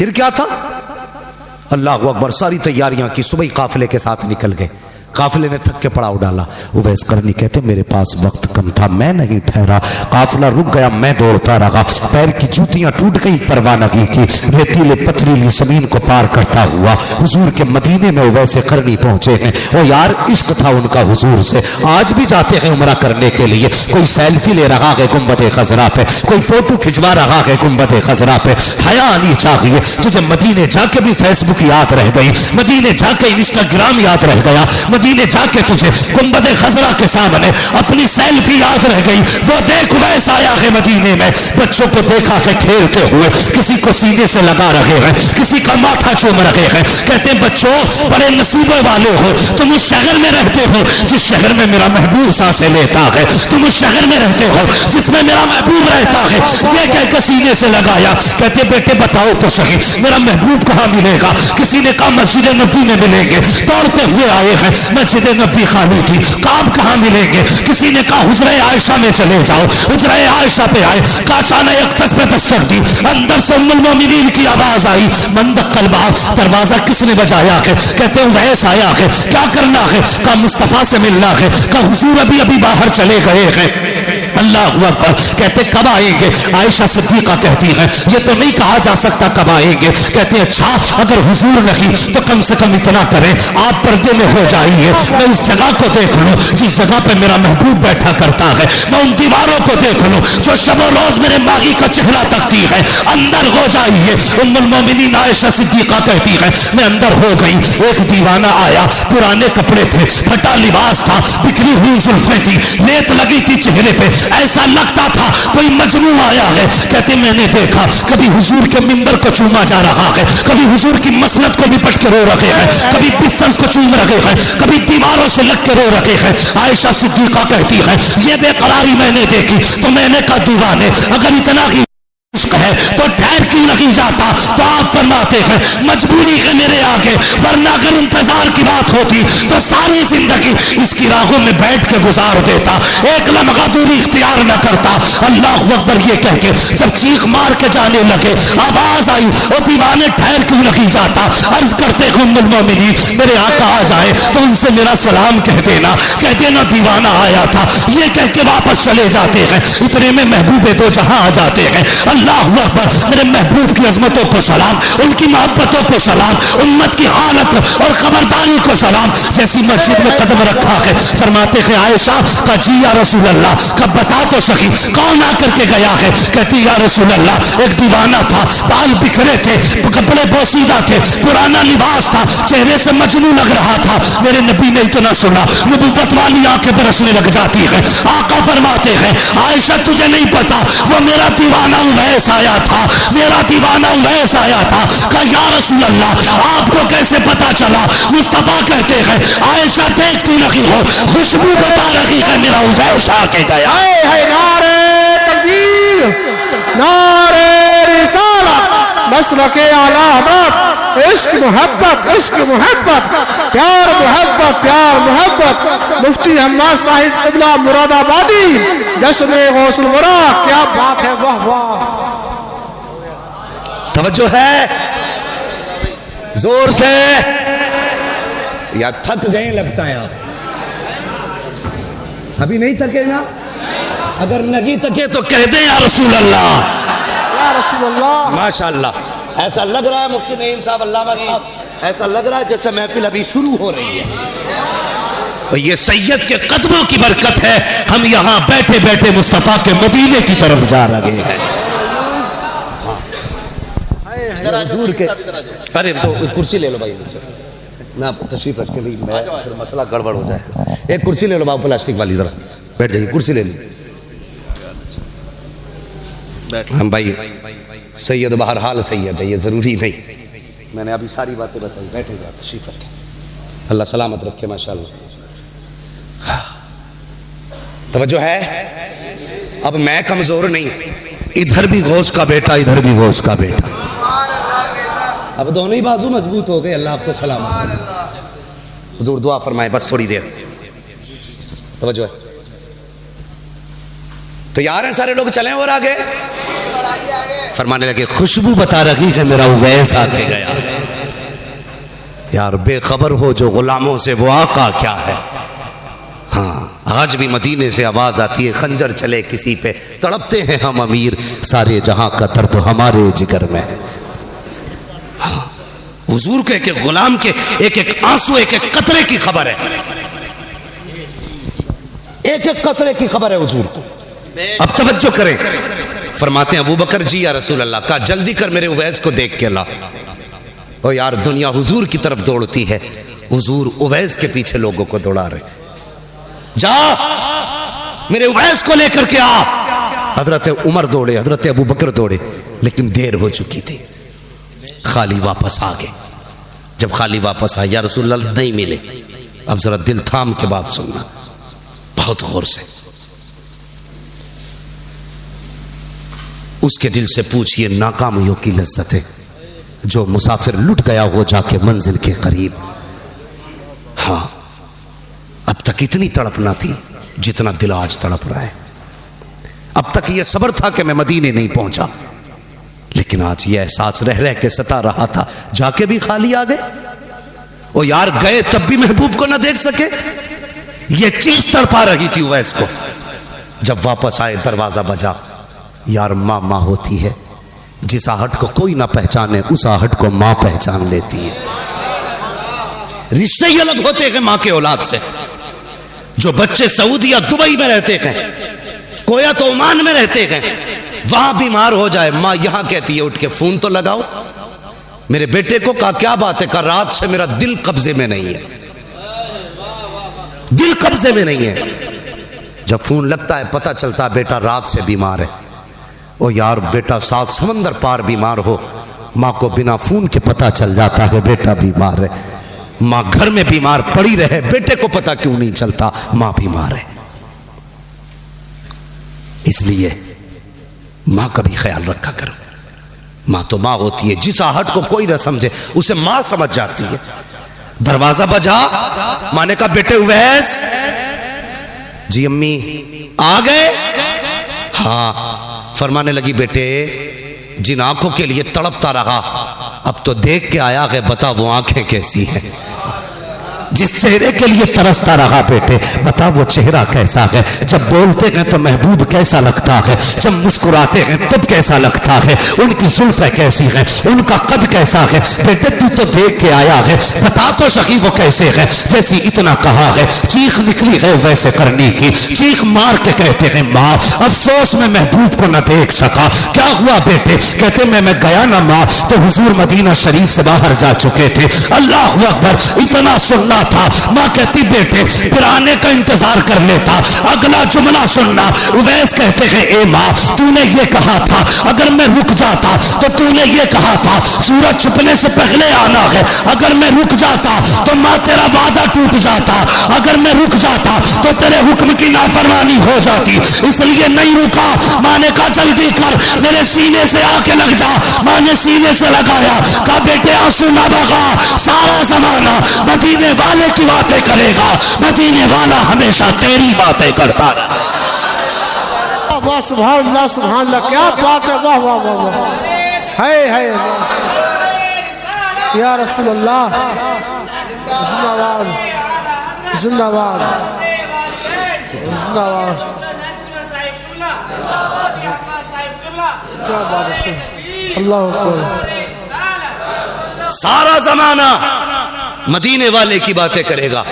پھر کیا تھا؟ اللہ اکبر، ساری تیاریاں کی، صبح ہی قافلے کے ساتھ نکل گئے، قافلے نے تھک کے پڑاؤ ڈالا۔ اویس قرنی کہتے میرے پاس وقت کم تھا، میں نہیں ٹھہرا، قافلہ رک گیا، میں دوڑتا رہا، پیر کی جوتیاں ٹوٹ گئی، پرواہ نہیں کی، ریتیلے پتھریلی زمین کو پار کرتا ہوا حضور کے مدینے میں اویس قرنی پہنچے ہیں۔ او یار عشق تھا ان کا حضور سے، آج بھی جاتے ہیں عمرہ کرنے کے لیے، کوئی سیلفی لے رہا ہے گنبد خضرا پہ، کوئی فوٹو کھنچوا رہا ہے گنبد خضرا پہ، حیا آنی چاہیے تجھے، مدینے جا کے بھی فیس بک یاد رہ گئی، مدینے جا کے انسٹاگرام یاد رہ گیا، مدینے جا کے تجھے گنبد خضرا کے سامنے اپنی سیلفی یاد رہ گئی۔ وہ دیکھ ویس آیا ہے مدینے میں، بچوں کو دیکھا ہے کھیلتے ہوئے، کسی کو سینے سے لگا رہے ہیں، کسی کا ماتھا چوم رہے ہیں، کہتے ہیں بچوں بڑے نصیبے والے ہو، تم اس شہر میں رہتے ہو جس شہر میں میرا محبوب سانسیں لیتا ہے، تم اس شہر میں رہتے ہو جس میں میرا محبوب رہتا ہے۔ یہ کہہ کے سینے سے لگایا، کہتے بیٹے بتاؤ تو صحیح میرا محبوب کہاں ملے گا؟ کسی نے کہا مسجد نبوی میں ملیں گے، دوڑتے ہوئے آئے ہیں، مسجد نبوی خالی تھی، کعب کہاں ملیں گے؟ کسی نے کہا حجرہ عائشہ میں چلے جاؤ، حجرہ عائشہ پہ آئے، کاشانہ اقدس پہ دستک دی، اندر سے ام المومنین کی آواز آئی، من دق الباب، دروازہ کس نے بجایا ہے؟ کہتے ہیں ویس آیا ہے، کیا کرنا ہے؟ کہا مصطفیٰ سے ملنا ہے، کہا حضور ابھی باہر چلے گئے ہیں۔ اللہ اکبر، کہتے کب آئیں گے؟ عائشہ صدیقہ کہتی ہیں یہ تو نہیں کہا جا سکتا کب آئیں گے، کہتے ہیں اچھا اگر حضور نہیں تو کم سے کم اتنا کریں آپ پردے میں ہو جائیے، میں اس جگہ کو دیکھ لوں جس جگہ پہ میرا محبوب بیٹھا کرتا ہے، میں ان دیواروں کو دیکھ لوں جو شب و روز میرے ماہی کا چہرہ تکتی ہے، اندر ہو جائیے۔ ام المومنین عائشہ صدیقہ کہتی ہے میں اندر ہو گئی، ایک دیوانہ آیا، پرانے کپڑے تھے، پھٹا لباس تھا، بکھری ہوئی زلفیں تھی، ریت لگی تھی چہرے پہ، ایسا لگتا تھا کوئی مجنون آیا ہے۔ کہتے میں نے دیکھا کبھی حضور کے منبر کو چوما جا رہا ہے، کبھی حضور کی مسند کو لپٹ کے رو رکھے ہیں، کبھی بستر کو چوم رکھے ہیں، کبھی دیواروں سے لگ کے رو رکھے ہیں۔ عائشہ صدیقہ کہتی ہے یہ بے قراری میں نے دیکھی تو میں نے کہا دیوانے اگر اتنا ہی عشق ہے تو ٹھہر کیوں نہیں جاتا؟ تو آپ فرماتے ہیں مجبوری ہے میرے آگے، ورنہ اگر انتظار کی بات ہوتی تو ساری زندگی اس کی راہوں میں بیٹھ کے گزار دیتا، ایک لمحہ دوری اختیار نہ کرتا۔ اللہ اکبر یہ کہہ کے جب چیخ مار کے جانے لگے آواز آئی او دیوانے ٹھہر کیوں نہیں جاتا؟ عرض کرتے ہیں ام المومنین میرے آقا آ جائے تو ان سے میرا سلام کہہ دینا، کہہ دینا دیوانہ آیا تھا، یہ کہہ کے واپس چلے جاتے ہیں۔ اتنے میں محبوب دو جہاں آ جاتے ہیں۔ اللہ اکبر، میرے محبوب کی عظمتوں کو سلام، ان کی محبتوں کو سلام، امت کی حالت اور خبرداری کو سلام۔ جیسی مسجد میں قدم رکھا ہے فرماتے ہیں عائشہ کا جی یا رسول اللہ، کا بتا تو سخی کون آ کر کے گیا ہے؟ کہتی یا رسول اللہ ایک دیوانہ تھا، بال بکھرے تھے، کپڑے بوسیدہ تھے، پرانا لباس تھا، چہرے سے مجنون لگ رہا تھا۔ میرے نبی نے اتنا سنا نبوت والی آنکھیں برسنے لگ جاتی ہیں۔ آقا فرماتے ہیں عائشہ تجھے نہیں پتا وہ میرا دیوانہ اویس آیا تھا، میرا دیوانہ اویس آیا تھا۔ کہا یا رسول اللہ آپ کو کیسے پتا چلا؟ مصطفیٰ کہتے ہیں عائشہ دیکھتی نہیں ہو خوشبو بتا رہی ہے میرا اویس آ کے گیا۔ نعرہ تکبیر، نعرہ رسالت، مسلک اعلی حضرت، عشق محبت، عشق محبت، پیار محبت، پیار محبت، مفتی حماد صاحب قبلہ مراد آبادی، جشن غوث الورا، کیا بات ہے، واہ واہ۔ توجہ ہے زور سے یا تھک گئے لگتا ہے آپ ابھی نہیں تھکے نا؟ اگر نہیں تھکے تو کہہ دیں یا رسول اللہ، یا رسول اللہ۔ ماشاءاللہ ایسا لگ رہا ہے مفتی نعیم صاحب، علامہ صاحب ایسا لگ رہا ہے جیسے محفل ابھی شروع ہو رہی ہے، اور یہ سید کے قدموں کی برکت ہے ہم یہاں بیٹھے بیٹھے مصطفیٰ کے مدینے کی طرف جا رہے ہیں۔ حضور کے ارے تو کرسی لے لو بھائی نیچے سے نہ تشریف رکھ کے بھی میں پھر مسئلہ گڑبڑ ہو جائے، ایک کرسی لے لو باؤ پلاسٹک والی، ذرا بیٹھ جائیے، کرسی لے لیں۔ ہم بھائی سید بہرحال سید ہے، یہ ضروری نہیں، میں نے ابھی ساری باتیں بتائی، بیٹھے جا تشریف رکھیں، اللہ سلامت رکھے ماشاءاللہ۔ توجہ ہے، اب میں کمزور نہیں، ادھر بھی غوث کا بیٹا ادھر بھی غوث کا بیٹا، اب دونوں ہی بازو مضبوط ہو گئے، اللہ آپ کو سلامت۔ حضور دعا فرمائے بس تھوڑی دیر، توجہ ہے، تیار ہیں سارے لوگ چلیں اور آگے؟ فرمانے لگے خوشبو بتا رہی ہے میرا اویس آ کے گیا. یار بے خبر ہو جو غلاموں سے وہ آقا کیا ہے. ہاں آج بھی مدینے سے آواز آتی ہے خنجر چلے کسی پہ تڑپتے ہیں ہم امیر سارے جہاں کا درد ہمارے جگر میں ہے. ہاں حضور کے ایک ایک غلام کے ایک ایک آنسو ایک ایک قطرے کی خبر ہے. ایک ایک قطرے کی خبر ہے حضور کو. اب توجہ کریں. فرماتے ہیں ابو بکر جی یا رسول اللہ کہا جلدی کر میرے اویس کو دیکھ کے لا. او یار دنیا حضور کی طرف دوڑتی ہے حضور اویس کے پیچھے لوگوں کو دوڑا رہے. جا میرے اویس کو لے کر کے آ. حضرت عمر دوڑے حضرت ابو بکر دوڑے لیکن دیر ہو چکی تھی. خالی واپس آ گئے. جب خالی واپس آئے یا رسول اللہ نہیں ملے. اب ذرا دل تھام کے بات سننا بہت غور سے. اس کے دل سے پوچھئے ناکامیوں کی لذت ہے جو مسافر لٹ گیا وہ جا کے منزل کے قریب. ہاں اب تک اتنی تڑپ نہ تھی جتنا دل آج تڑپ رہا ہے. اب تک یہ صبر تھا کہ میں مدینے نہیں پہنچا لیکن آج یہ احساس رہ رہ کے ستا رہا تھا جا کے بھی خالی آ گئے. او یار گئے تب بھی محبوب کو نہ دیکھ سکے. یہ چیز تڑپا رہی تھی اویس کو. جب واپس آئے دروازہ بجا. یار ماں ماں ہوتی ہے جس آہٹ کو کوئی نہ پہچانے اس آہٹ کو ماں پہچان لیتی ہے. رشتے ہی الگ ہوتے ہیں ماں کے اولاد سے. جو بچے سعودی یا دبئی میں رہتے ہیں کویت و عمان میں رہتے ہیں وہاں بیمار ہو جائے ماں یہاں کہتی ہے اٹھ کے فون تو لگاؤ. میرے بیٹے کو کہا کیا بات ہے. کہا رات سے میرا دل قبضے میں نہیں ہے. دل قبضے میں نہیں ہے. جب فون لگتا ہے پتہ چلتا ہے بیٹا رات سے بیمار ہے. او یار بیٹا 7 سمندر پار بیمار ہو ماں کو بنا فون کے پتہ چل جاتا ہے بیٹا بیمار ہے. ماں گھر میں بیمار پڑی رہے بیٹے کو پتہ کیوں نہیں چلتا ماں بیمار ہے. اس لیے ماں کا بھی خیال رکھا کرو. ماں تو ماں ہوتی ہے. جس آہٹ کو کوئی نہ سمجھے اسے ماں سمجھ جاتی ہے. دروازہ بجا. ماں نے کہا بیٹے اویس. جی امی آ گئے. ہاں. فرمانے لگی بیٹے جن آنکھوں کے لیے تڑپتا رہا اب تو دیکھ کے آیا ہے بتا وہ آنکھیں کیسی ہیں. جس چہرے کے لیے ترستا رہا بیٹے بتا وہ چہرہ کیسا ہے. جب بولتے ہیں تو محبوب کیسا لگتا ہے. جب مسکراتے ہیں تب کیسا لگتا ہے. ان کی زلفیں کیسی ہیں ان کا قد کیسا ہے. بیٹے تو دیکھ کے آیا ہے بتا تو سخی وہ کیسے ہے. جیسی اتنا کہا ہے چیخ نکلی ہے ویسے کرنے کی. چیخ مار کے کہتے ہیں ماں افسوس میں محبوب کو نہ دیکھ سکا. کیا ہوا بیٹے. کہتے میں گیا نہ ماں تو حضور مدینہ شریف سے باہر جا چکے تھے. اللہ اکبر. اتنا سننا تھا. ماں کہتی بیٹے پھر آنے کا انتظار کر لیتا. اگلا جملہ سننا. اویس کہتے ہیں اے ماں تو نے یہ کہا تھا اگر میں رک جاتا تو تو نے یہ کہا تھا سورج چھپنے سے پہلے آنا ہے. اگر میں رک جاتا تو ماں تیرا وعدہ ٹوٹ جاتا. اگر میں رک جاتا تو تیرے حکم کی نافرمانی ہو جاتی. اس لیے نہیں رکا. ماں نے کہا جلدی کر میرے سینے سے آ کے لگ جا. ماں نے سینے سے لگایا. کہا بیٹے آنسو نہ بہا. سارا زمانہ مدینے والے کی باتیں کرے گا. مدینے والا ہمیشہ تیری باتیں کرتا رہا. واہ سبحان اللہ کیا بات ہے. واہ واہ واہ واہ. ہے یا رسول اللہ. زندہ باد زندہ باد زندہ باد. کیا بات ہے. اللہ اکبر. سارا زمانہ مدینے والے کی باتیں کرے گا.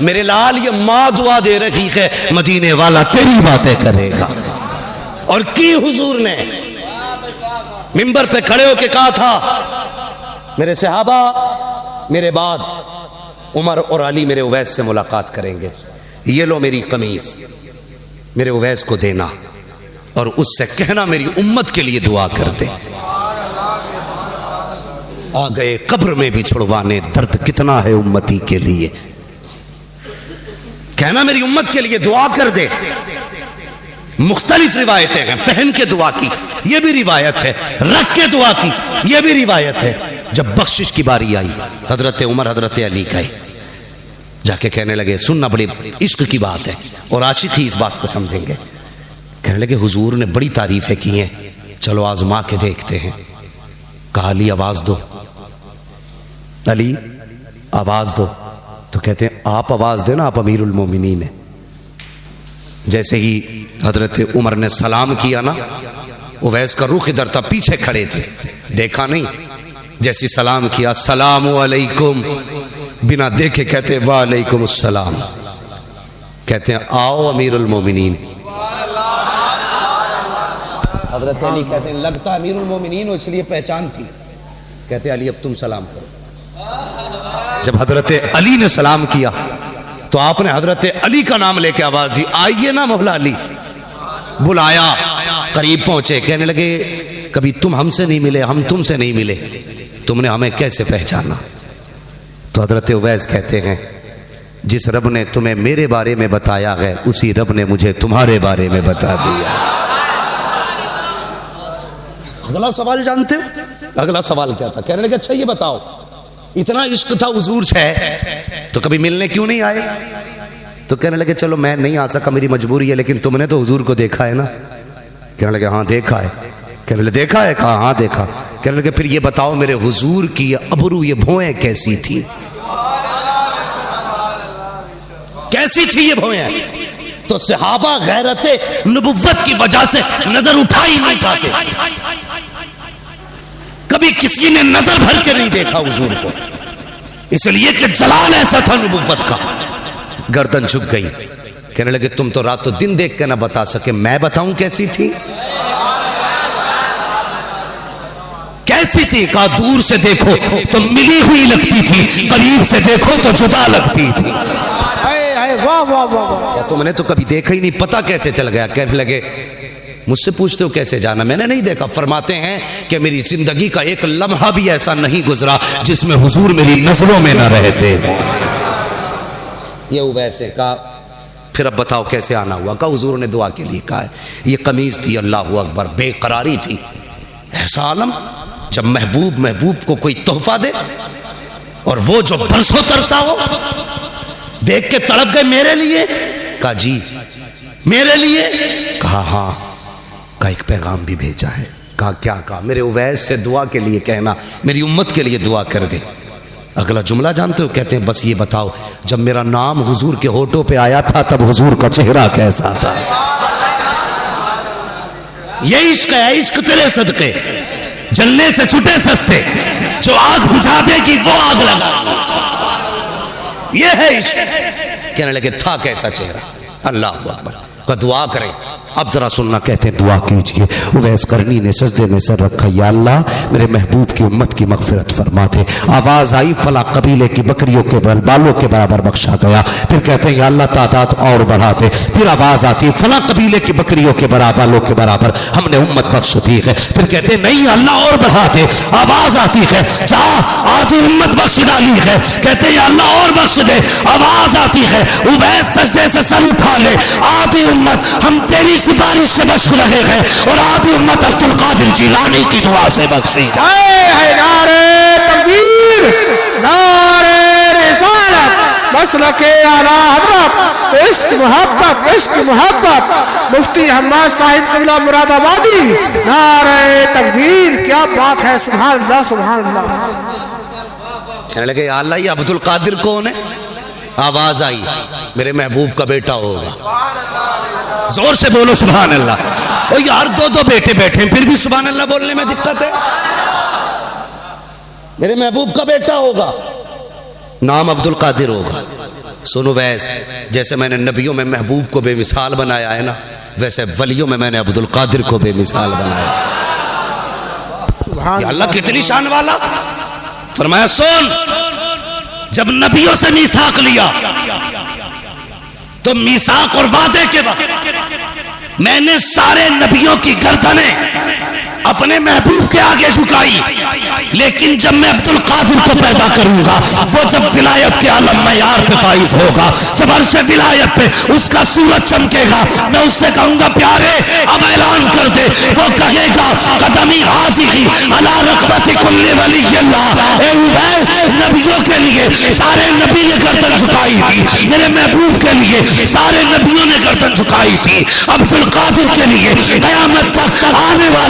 میرے لال یہ ماں دعا دے رہی ہے مدینے والا تیری باتیں کرے گا. اور کی حضور نے منبر پہ کھڑے ہو کے کہا تھا میرے صحابہ میرے بعد عمر اور علی میرے اویس سے ملاقات کریں گے. یہ لو میری قمیص میرے اویس کو دینا اور اس سے کہنا میری امت کے لیے دعا کر دے. آ گئے قبر میں بھی چھڑوانے درد کتنا ہے امتی کے لیے. کہنا میری امت کے لیے دعا کر دے. مختلف روایتیں ہیں. پہن کے دعا کی یہ بھی روایت ہے. رکھ کے دعا کی یہ بھی روایت ہے. جب بخشش کی باری آئی حضرت عمر حضرت علی گئے جا کے کہنے لگے سننا بڑی عشق کی بات ہے اور عاشق ہی اس بات کو سمجھیں گے. کہنے لگے حضور نے بڑی تعریفیں کی ہیں چلو آزما کے دیکھتے ہیں. کہا علی آواز دو, علی آواز دو. تو کہتے ہیں آپ آواز دینا, آپ امیر المومنین ہیں. جیسے ہی حضرت عمر نے سلام کیا نا, اویس کا رخ ادھر تھا, پیچھے کھڑے تھے, دیکھا نہیں. جیسی سلام کیا السلام علیکم, بنا دیکھے کہتے وعلیکم السلام. کہتے ہیں آؤ امیر المومنین. حضرت علی کہتے ہیں لگتا امیر المومنین ہو, اس لیے پہچان تھی. کہتے ہیں علی اب تم سلام کرو. جب حضرت علی نے سلام کیا تو آپ نے حضرت علی کا نام لے کے آواز دی, آئیے نا مولا علی. بلایا, قریب پہنچے, کہنے لگے کبھی تم ہم سے نہیں ملے, ہم تم سے نہیں ملے, تم نے ہمیں کیسے پہچانا؟ تو حضرت اویس کہتے ہیں جس رب نے تمہیں میرے بارے میں بتایا ہے اسی رب نے مجھے تمہارے بارے میں بتا دیا. اگلا سوال جانتے ہو؟ اگلا سوال کیا تھا؟ کہنے لگے اچھا یہ بتاؤ, اتنا عشق تھا حضور سے تو کبھی ملنے کیوں نہیں آئے؟ تو کہنے لگے چلو میں نہیں آ سکا, میری مجبوری ہے, لیکن تم نے تو حضور کو دیکھا ہے نا؟ کہنے لگے ہاں دیکھا ہے. کہنے لگے دیکھا ہے؟ کہا ہاں دیکھا. کہنے لگے پھر یہ بتاؤ میرے حضور کی یہ ابرو, یہ بھویں کیسی تھی؟ کیسی تھی یہ بھویں؟ تو صحابہ غیرت نبوت کی وجہ سے نظر اٹھا ہی نہیں پاتے, کبھی کسی نے نظر بھر کے نہیں دیکھا حضور کو, اس لیے کہ جلال ایسا تھا نبوت کا. گردن جھک گئی. کہنے لگے تم تو رات و دن دیکھ کے نہ بتا سکے, میں بتاؤں کیسی تھی؟ کیسی تھی؟ کہا دور سے دیکھو تو ملی ہوئی لگتی تھی, قریب سے دیکھو تو جدا لگتی تھی. واہ واہ واہ, تم نے تو کبھی دیکھا ہی نہیں, پتہ کیسے چل گیا؟ کہنے لگے مجھ سے پوچھتے ہو کیسے جانا, میں نے نہیں دیکھا. فرماتے ہیں کہ میری زندگی کا ایک لمحہ بھی ایسا نہیں گزرا جس میں حضور میری نظروں میں نہ رہتے. یہ ویسے کہا پھر اب بتاؤ کیسے آنا ہوا؟ کہا حضور نے دعا کے لیے کہا ہے. یہ قمیض تھی, اللہ اکبر, بے قراری تھی. ایسا عالم جب محبوب کو کوئی تحفہ دے, اور وہ جو برسوں ترسا ہو, دیکھ کے تڑپ گئے میرے لیے. کہا جی میرے لیے. کہا ہاں. کہا ایک پیغام بھی بھیجا ہے. کہا کیا؟ کہا میرے اویس سے دعا کے لیے کہنا, میری امت کے لیے دعا کر دے. اگلا جملہ جانتے ہو؟ کہتے ہیں بس یہ بتاؤ جب میرا نام حضور کے ہونٹوں پہ آیا تھا تب حضور کا چہرہ کیسا تھا؟ یہ عشق ہے, عشق تیرے صدقے, جلنے سے چھٹے سستے, جو آگ بجھا دے گی وہ آگ لگا, یہ ہے عشق. کہنے لگے تھا کیسا چہرہ؟ اللہ اکبر. کا دعا کریں. اب ذرا سننا, کہتے ہیں دعا کیجئے. اویس قرنی نے سجدے میں سر رکھا, یا اللہ میرے محبوب کی امت کی مغفرت فرما دے. آواز آئی فلاں قبیلے کی بکریوں کے بالوں کے برابر بخشا گیا. پھر کہتے ہیں یا اللہ تعداد اور بڑھا دے. پھر آواز آتی ہے فلاں قبیلے کی بکریوں کے بالوں کے برابر ہم نے امت بخش دی ہے. پھر کہتے ہیں نہیں اللہ اور بڑھا دے. آواز آتی ہے جا آدھی امت بخش ڈالی ہے. کہتے ہیں یا اللہ اور بخش دے. آواز آتی ہے اویس سجدے سے سر اٹھا لے, آدھی امت ہم تیری سفارش سے بخش رہے ہیں, اور آدھی امت عبد القادر جیلانی کی دعا سے بخشی. نعرے تکبیر, نعرے رسالت, مسلک اعلی حضرت, عشق محبت, عشق محبت, مفتی حماد صاحب قبلہ مراد آبادی. نعرے تکبیر, کیا بات ہے, سبحان اللہ سبحان اللہ. کہنے لگے یا اللہ یہ عبد القادر کون ہے؟ آواز آئی میرے محبوب کا بیٹا ہوگا. زور سے بولو سبحان اللہ. او یار دو بیٹے بیٹھے ہیں پھر بھی سبحان اللہ بولنے میں دقت ہے. میرے محبوب کا بیٹا ہوگا, نام عبد القادر ہوگا. سنو ویس, جیسے میں نے نبیوں میں محبوب کو بے مثال بنایا ہے نا, ویسے ولیوں میں میں نے عبد القادر کو بے مثال بنایا. سبحان یا اللہ کتنی شان والا. فرمایا سن, جب نبیوں سے میثاق لیا تو میثاق اور وعدے کے وقت میں نے سارے نبیوں کی گردنیں اپنے محبوب کے آگے جھکائی, لیکن جب میں عبد القادر کو پیدا کروں گا وہ جب ولایت کے عالم معیار پہ فائز ہوگا, جب عرش ولایت پہ اس کا سورج چمکے گا, میں اس سے کہوں گا پیارے اب اعلان کر دے. وہ کہے گا قدمی حاضری علی رقبت کل ولی اللہ. اے اویس نبیوں کے لیے سارے نبی نے گردن جھکائی تھی, میرے محبوب کے لیے سارے نبیوں نے گردن جھکائی تھی, عبد القادر کے لیے قیامت تک آنے والا